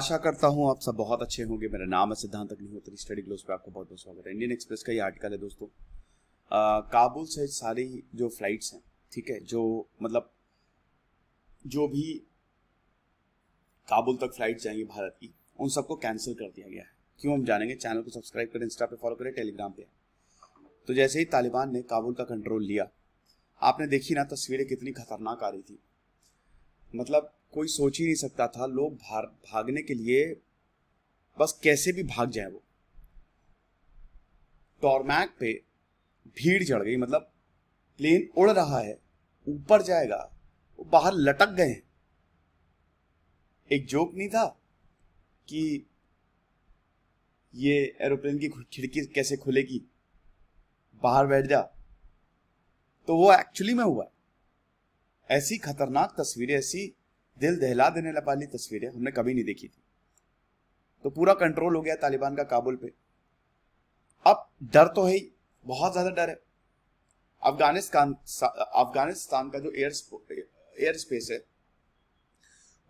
आशा करता हूँ आप सब बहुत अच्छे होंगे। मेरा नाम है सिद्धांत अग्निहोत्री। स्टडी ग्लोस पे आपको बहुत बहुत स्वागत है। इंडियन एक्सप्रेस का ये आर्टिकल है दोस्तों। काबुल से सारी जो फ्लाइट्स हैं, ठीक है, जो मतलब जो भी काबुल तक फ्लाइट जाएंगी भारत की, उन सबको कैंसिल कर दिया गया है। क्यों, हम जानेंगे। चैनल को सब्सक्राइब करें, इंस्टा पे फॉलो करें, टेलीग्राम पे। तो जैसे ही तालिबान ने काबुल का कंट्रोल लिया, आपने देखी ना तस्वीरें कितनी खतरनाक आ रही थी। मतलब कोई सोच ही नहीं सकता था, लोग भागने के लिए बस कैसे भी भाग जाए। वो टॉरमैक पे भीड़ चढ़ गई। मतलब प्लेन उड़ रहा है, ऊपर जाएगा, वो बाहर लटक गए हैं। एक जोक नहीं था कि ये एरोप्लेन की खिड़की कैसे खुलेगी, बाहर बैठ जा, तो वो एक्चुअली में हुआ। ऐसी खतरनाक तस्वीरें, ऐसी दिल दहला देने वाली तस्वीरें हमने कभी नहीं देखी थी। तो पूरा कंट्रोल हो गया तालिबान का काबुल पे। अब डर तो है ही, बहुत ज्यादा डर है। अफगानिस्तान का जो एयर स्पेस है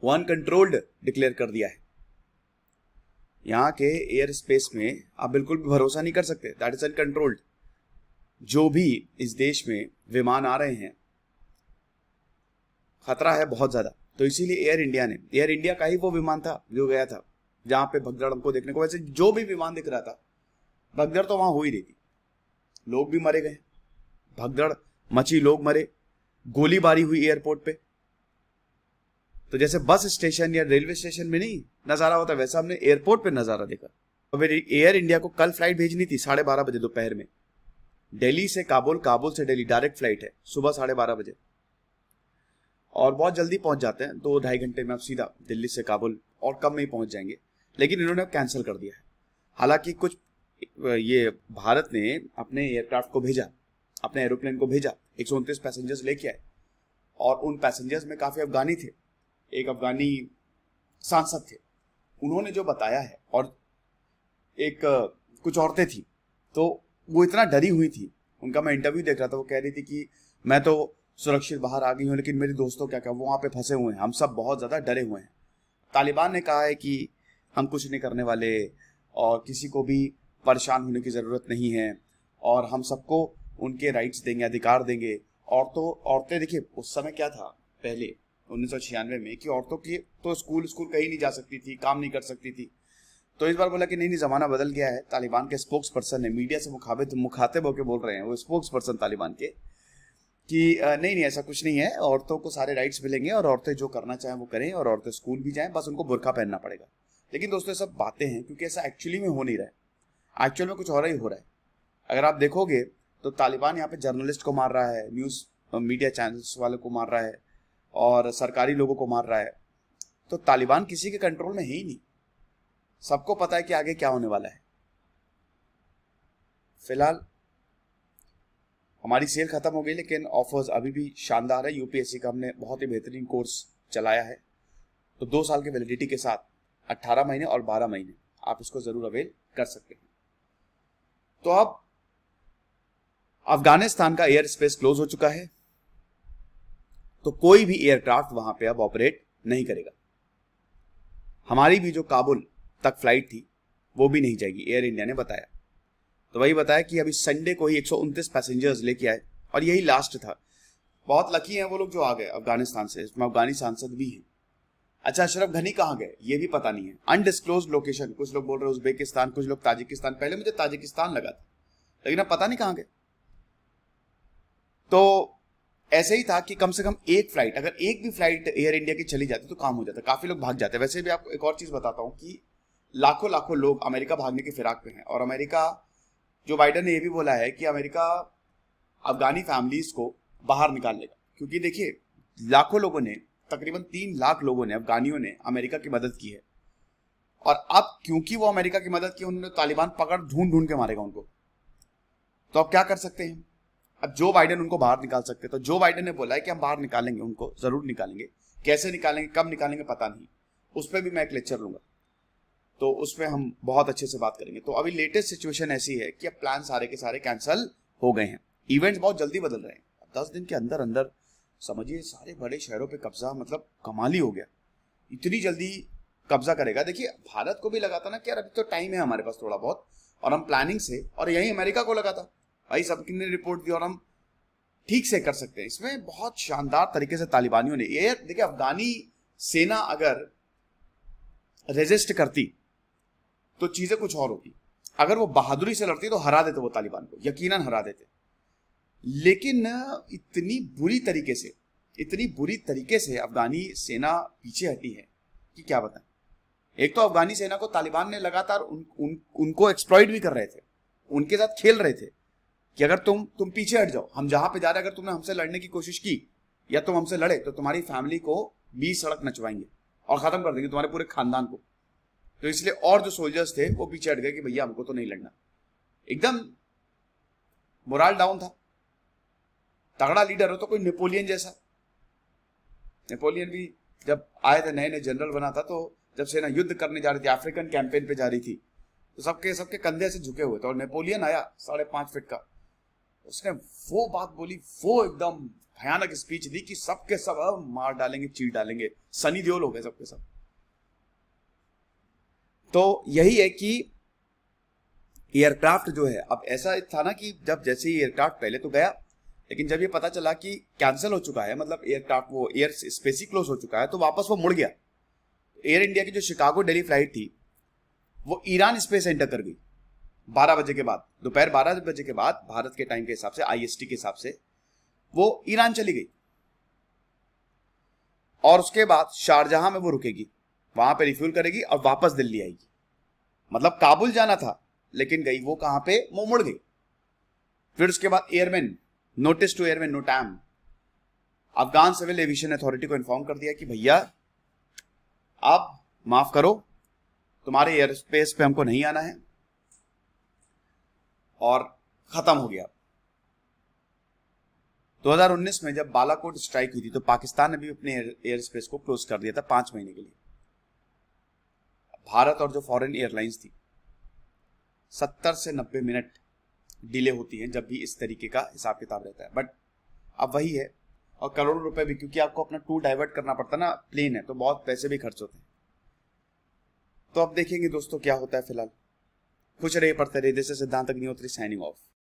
वो अनकंट्रोल्ड डिक्लेयर कर दिया है। यहाँ के एयर स्पेस में आप बिल्कुल भी भरोसा नहीं कर सकते। That is uncontrolled. जो भी इस देश में विमान आ रहे हैं, खतरा है बहुत ज्यादा। तो इसीलिए एयर इंडिया का ही वो विमान था जो गया था जहां पे भगदड़ हमको देखने को। वैसे जो भी विमान दिख रहा था, भगदड़ तो वहां हो ही रही थी। लोग भी मरे गए, भगदड़ मची, लोग मरे, गोलीबारी हुई एयरपोर्ट पे। तो जैसे बस स्टेशन या रेलवे स्टेशन में नहीं नजारा होता, वैसा हमने एयरपोर्ट पे नजारा देखा। और एयर इंडिया को कल फ्लाइट भेजनी थी 12:30 बजे दोपहर में, दिल्ली से काबुल, काबुल से दिल्ली डायरेक्ट फ्लाइट है सुबह 12:30 बजे, और बहुत जल्दी पहुंच जाते हैं। 2-2.5 घंटे में आप सीधा दिल्ली से काबुल और कम में ही पहुंच जाएंगे। लेकिन इन्होंने कैंसिल कर दिया है। हालांकि कुछ ये भारत ने अपने एयरक्राफ्ट को भेजा, अपने एरोप्लेन को भेजा, 129 पैसेंजर्स लेके आए, और उन पैसेंजर्स में काफी अफगानी थे, एक अफगानी सांसद थे। उन्होंने जो बताया है, और एक कुछ औरतें थी, तो वो इतना डरी हुई थी। उनका मैं इंटरव्यू देख रहा था, वो कह रही थी कि मैं तो सुरक्षित बाहर आ गई हूँ, लेकिन मेरे दोस्तों क्या वो वहां पे फंसे हुए हैं, हम सब बहुत ज्यादा डरे हुए हैं। तालिबान ने कहा है कि हम कुछ नहीं करने वाले और किसी को भी परेशान होने की जरूरत नहीं है, और हम सबको उनके राइट्स देंगे, अधिकार देंगे। औरतें देखिए, उस समय क्या था पहले 1996 में कि औरतों की तो स्कूल कहीं नहीं जा सकती थी, काम नहीं कर सकती थी। तो इस बार बोला कि नहीं, जमाना बदल गया है। तालिबान के स्पोक्स पर्सन ने मीडिया से मुखातिब होकर बोल रहे हैं, वो स्पोक्स पर्सन तालिबान के, कि नहीं ऐसा कुछ नहीं है, औरतों को सारे राइट्स मिलेंगे और औरतें जो करना चाहें वो करें, और औरतें स्कूल भी जाएं, बस उनको बुर्का पहनना पड़ेगा। लेकिन दोस्तों ये सब बातें हैं, क्योंकि ऐसा एक्चुअली में हो नहीं रहा है। एक्चुअल में कुछ और ही हो रहा है। अगर आप देखोगे तो तालिबान यहाँ पे जर्नलिस्ट को मार रहा है, न्यूज मीडिया चैनल्स वालों को मार रहा है, और सरकारी लोगों को मार रहा है। तो तालिबान किसी के कंट्रोल में है ही नहीं। सबको पता है कि आगे क्या होने वाला है। फिलहाल हमारी सेल खत्म हो गई, लेकिन ऑफर्स अभी भी शानदार है। यूपीएससी का हमने बहुत ही बेहतरीन कोर्स चलाया है। तो 2 साल के वैलिडिटी के साथ 18 महीने और 12 महीने आप इसको जरूर अवेल कर सकते हैं। तो अब अफगानिस्तान का एयर स्पेस क्लोज हो चुका है, तो कोई भी एयरक्राफ्ट वहां पे अब ऑपरेट नहीं करेगा। हमारी भी जो काबुल तक फ्लाइट थी वो भी नहीं जाएगी, एयर इंडिया ने बताया। तो वही बताया कि अभी संडे को ही 129 पैसेंजर्स लेके आए, और यही लास्ट था। बहुत लकी हैं वो लोग जो आ गए अफगानिस्तान से। इसमें अफगानी सांसद भी हैं। अच्छा, अशरफ घनी कहाँ गए ये भी पता नहीं है। अनडिस्क्लोज लोकेशन, कुछ लोग बोल रहे हैं उज्बेकिस्तान, कुछ लोग ताजिकिस्तान। पहले मुझे ताजिकिस्तान लगा था, लेकिन अब पता नहीं कहाँ गए। तो ऐसे ही था कि कम से कम एक फ्लाइट, अगर एक भी फ्लाइट एयर इंडिया की चली जाती तो काम हो जाता। काफी लोग भाग जाते। वैसे भी आपको एक और चीज बताता हूं कि लाखों लोग अमेरिका भागने की फिराक में हैं, और अमेरिका, जो बाइडन ने यह भी बोला है कि अमेरिका अफगानी फैमिलीज को बाहर निकाल लेगा। क्योंकि देखिए, लाखों लोगों ने, तकरीबन 3 लाख लोगों ने, अफगानियों ने अमेरिका की मदद की है। और अब क्योंकि वो अमेरिका की मदद की, उन्होंने तालिबान पकड़ ढूंढ के मारेगा उनको। तो अब क्या कर सकते हैं? अब जो बाइडन उनको बाहर निकाल सकते हैं। तो जो बाइडन ने बोला है कि हम बाहर निकालेंगे, उनको जरूर निकालेंगे। कैसे निकालेंगे, कब निकालेंगे, पता नहीं। उस पर भी मैं एक लेक्चर लूंगा, तो उसमें हम बहुत अच्छे से बात करेंगे। तो अभी लेटेस्ट सिचुएशन ऐसी है कि अब प्लान सारे के सारे कैंसिल हो गए हैं। इवेंट्स बहुत जल्दी बदल रहे हैं। 10 दिन के अंदर अंदर समझिए सारे बड़े शहरों पे कब्जा, मतलब कमाल ही हो गया। इतनी जल्दी कब्जा करेगा। देखिए भारत को भी लगा था ना कि यार अभी तो टाइम है हमारे पास थोड़ा बहुत, और हम प्लानिंग से, और यही अमेरिका को लगा था भाई सबने रिपोर्ट दी और हम ठीक से कर सकते हैं। इसमें बहुत शानदार तरीके से तालिबानियों ने ये, देखिए अफगानी सेना अगर रेजिस्ट करती तो चीजें कुछ और होती, अगर वो बहादुरी से लड़ती तो हरा देते वो तालिबान को, यकीनन हरा देते। लेकिन इतनी बुरी तरीके से अफगानी सेना पीछे हटी है कि क्या बताएं। एक तो अफगानी सेना को तालिबान ने लगातार उनको एक्सप्लॉइट भी कर रहे थे, उनके साथ खेल रहे थे कि अगर तुम पीछे हट जाओ, हम जहां पे जा रहे हैं, अगर तुमने हमसे लड़ने की कोशिश की या तुम हमसे लड़े तो तुम्हारी फैमिली को 20 सड़क नचवाएंगे और खत्म कर देंगे तुम्हारे पूरे खानदान को। तो इसलिए और जो सोल्जर्स थे वो पीछे हट गए कि भैया हमको तो नहीं लड़ना। एकदम मोरल डाउन था। तगड़ा लीडर हो तो कोई नेपोलियन जैसा, नेपोलियन भी जब आए थे नए नए जनरल बना था, तो जब सेना युद्ध करने जा रही थी, अफ्रीकन कैंपेन पे जा रही थी, तो सबके कंधे से झुके हुए थे, और नेपोलियन आया 5.5 फीट का, उसने वो बात बोली, वो एकदम भयानक स्पीच दी कि सबके सब मार डालेंगे, चीर डालेंगे, सनी देओल हो गए सबके सब। तो यही है कि एयरक्राफ्ट जो है, अब ऐसा था ना कि जब जैसे ही एयरक्राफ्ट पहले तो गया, लेकिन जब ये पता चला कि कैंसिल हो चुका है, मतलब एयरक्राफ्ट वो एयर स्पेस ही क्लोज हो चुका है, तो वापस वो मुड़ गया। एयर इंडिया की जो शिकागो दिल्ली फ्लाइट थी वो ईरान स्पेस एंटर कर गई 12 बजे के बाद, दोपहर 12 बजे के बाद भारत के टाइम के हिसाब से, IST के हिसाब से वो ईरान चली गई, और उसके बाद शारजहां में वो रुकेगी, वहां पे रिफ्यूल करेगी और वापस दिल्ली आएगी। मतलब काबुल जाना था लेकिन गई वो कहां पे, वो मुड़ गई। फिर उसके बाद airman, notice to airman NOTAM, Afghan civil aviation authority को इन्फॉर्म कर दिया कि भैया आप माफ करो, तुम्हारे एयर स्पेस पे हमको नहीं आना है, और खत्म हो गया। 2019 में जब बालाकोट स्ट्राइक हुई थी तो पाकिस्तान ने भी अपने एयर स्पेस को क्लोज कर दिया था 5 महीने के लिए। भारत और जो फॉरेन एयरलाइंस थी 70 से 90 मिनट डिले होती हैं जब भी इस तरीके का हिसाब किताब रहता है। बट अब वही है, और करोड़ों रुपए भी, क्योंकि आपको अपना टूर डाइवर्ट करना पड़ता है ना, प्लेन है तो बहुत पैसे भी खर्च होते हैं। तो अब देखेंगे दोस्तों क्या होता है। फिलहाल खुश रहिए, पढ़ते रहिए। दिस इज सिद्धांत अग्निहोत्री साइनिंग ऑफ।